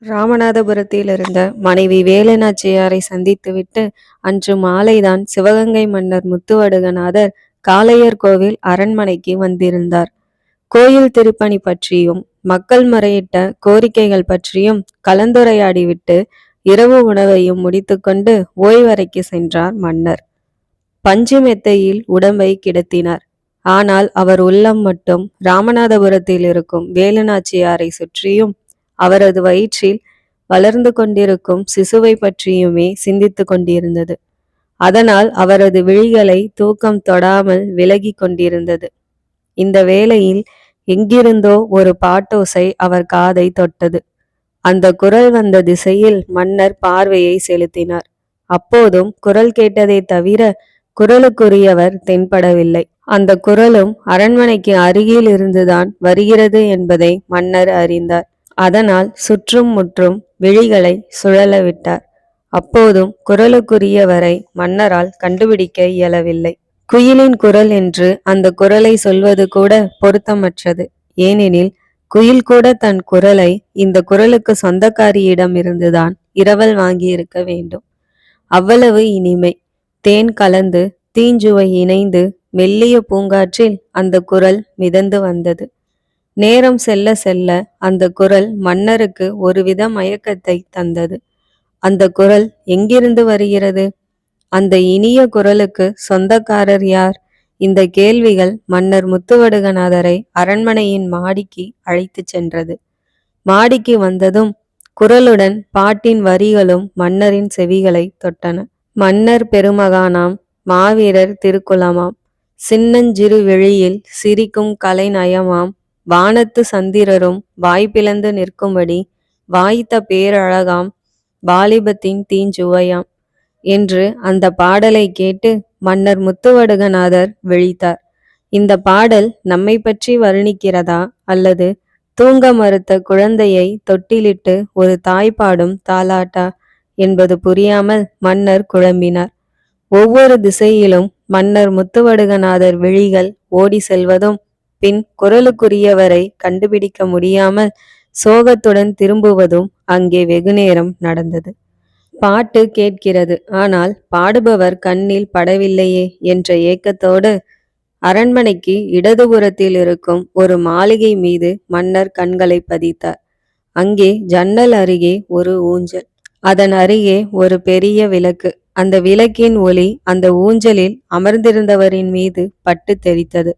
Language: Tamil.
ராமநாதபுரத்தில் இருந்த மனைவி வேலுநாச்சியாரை சந்தித்துவிட்டு அன்று மாலைதான் சிவகங்கை மன்னர் முத்துவடுகநாதர் காளையர் கோவில் அரண்மனைக்கு வந்திருந்தார். கோயில் திருப்பணி பற்றியும் மக்கள் முறையிட்ட கோரிக்கைகள் பற்றியும் கலந்துரையாடிவிட்டு இரவு உணவையும் முடித்துக்கொண்டு ஓய்வறைக்கு சென்றார் மன்னர். பஞ்சு மெத்தையில் உடம்பை கிடத்தினார். ஆனால் அவர் உள்ளம் மட்டும் ராமநாதபுரத்தில் இருக்கும் வேலுநாச்சியாரை சுற்றியும் அவரது வயிற்றில் வளர்ந்து கொண்டிருக்கும் சிசுவை பற்றியுமே சிந்தித்து கொண்டிருந்தது. அதனால் அவரது விழிகளை தூக்கம் தொடாமல் விலகி கொண்டிருந்தது. இந்த வேளையில் எங்கிருந்தோ ஒரு பாட்டோசை அவர் காதை தொட்டது. அந்த குரல் வந்த திசையில் மன்னர் பார்வையை செலுத்தினார். அப்போதும் குரல் கேட்டதை தவிர குரலுக்குரியவர் தென்படவில்லை. அந்த குரலும் அரண்மனைக்கு அருகில் இருந்துதான் வருகிறது என்பதை மன்னர் அறிந்தார். அதனால் சுற்றும் முற்றும் விழிகளை சுழல விட்டார். அப்போதும் குரலுக்குரியவரை மன்னரால் கண்டுபிடிக்க இயலவில்லை. குயிலின் குரல் என்று அந்த குரலை சொல்வது கூட பொருத்தமற்றது. ஏனெனில் குயில் கூட தன் குரலை இந்த குரலுக்கு சொந்தக்காரியிடம் இருந்துதான் இரவல் வாங்கியிருக்க வேண்டும். அவ்வளவு இனிமை, தேன் கலந்து தீஞ்சுவை இணைந்து மெல்லிய பூங்காற்றில் அந்த குரல் மிதந்து வந்தது. நேரம் செல்ல செல்ல அந்த குரல் மன்னருக்கு ஒருவித மயக்கத்தை தந்தது. அந்த குரல் எங்கிருந்து வருகிறது? அந்த இனிய குரலுக்கு சொந்தக்காரர் யார்? இந்த கேள்விகள் மன்னர் முத்துவடுகநாதரை அரண்மனையின் மாடிக்கு அழைத்து சென்றது. மாடிக்கு வந்ததும் குரலுடன் பாட்டின் வரிகளும் மன்னரின் செவிகளை தொட்டன. மன்னர் பெருமகானாம், மாவீரர் திருக்குலமாம், சின்னஞ்சிறு வெளியில் சிரிக்கும் கலைநயமாம், வானத்து சந்திரரும் வாய்ப்பிளந்து நிற்கும்படி வாய்த்த பேரழகாம், வாலிபத்தின் தீஞ்சுவையாம் என்று அந்த பாடலை கேட்டு மன்னர் முத்துவடுகநாதர் விழித்தார். இந்த பாடல் நம்மை பற்றி வர்ணிக்கிறதா அல்லது தூங்க மறுத்த குழந்தையை தொட்டிலிட்டு ஒரு தாய் பாடும் தாலாட்டா என்பது புரியாமல் மன்னர் குழம்பினார். ஒவ்வொரு திசையிலும் மன்னர் முத்துவடுகநாதர் விழிகள் ஓடி செல்வதும் பின் குரலுக்குரியவரை கண்டுபிடிக்க முடியாமல் சோகத்துடன் திரும்புவதும் அங்கே வெகுநேரம் நடந்தது. பாட்டு கேட்கிறது, ஆனால் பாடுபவர் கண்ணில் படவில்லையே என்ற ஏக்கத்தோடு அரண்மனைக்கு இடதுபுறத்தில் இருக்கும் ஒரு மாளிகை மீது மன்னர் கண்களை பதித்தார். அங்கே ஜன்னல் அருகே ஒரு ஊஞ்சல், அதன் அருகே ஒரு பெரிய விளக்கு. அந்த விளக்கின் ஒளி அந்த ஊஞ்சலில் அமர்ந்திருந்தவரின் மீது பட்டு தெரித்தது.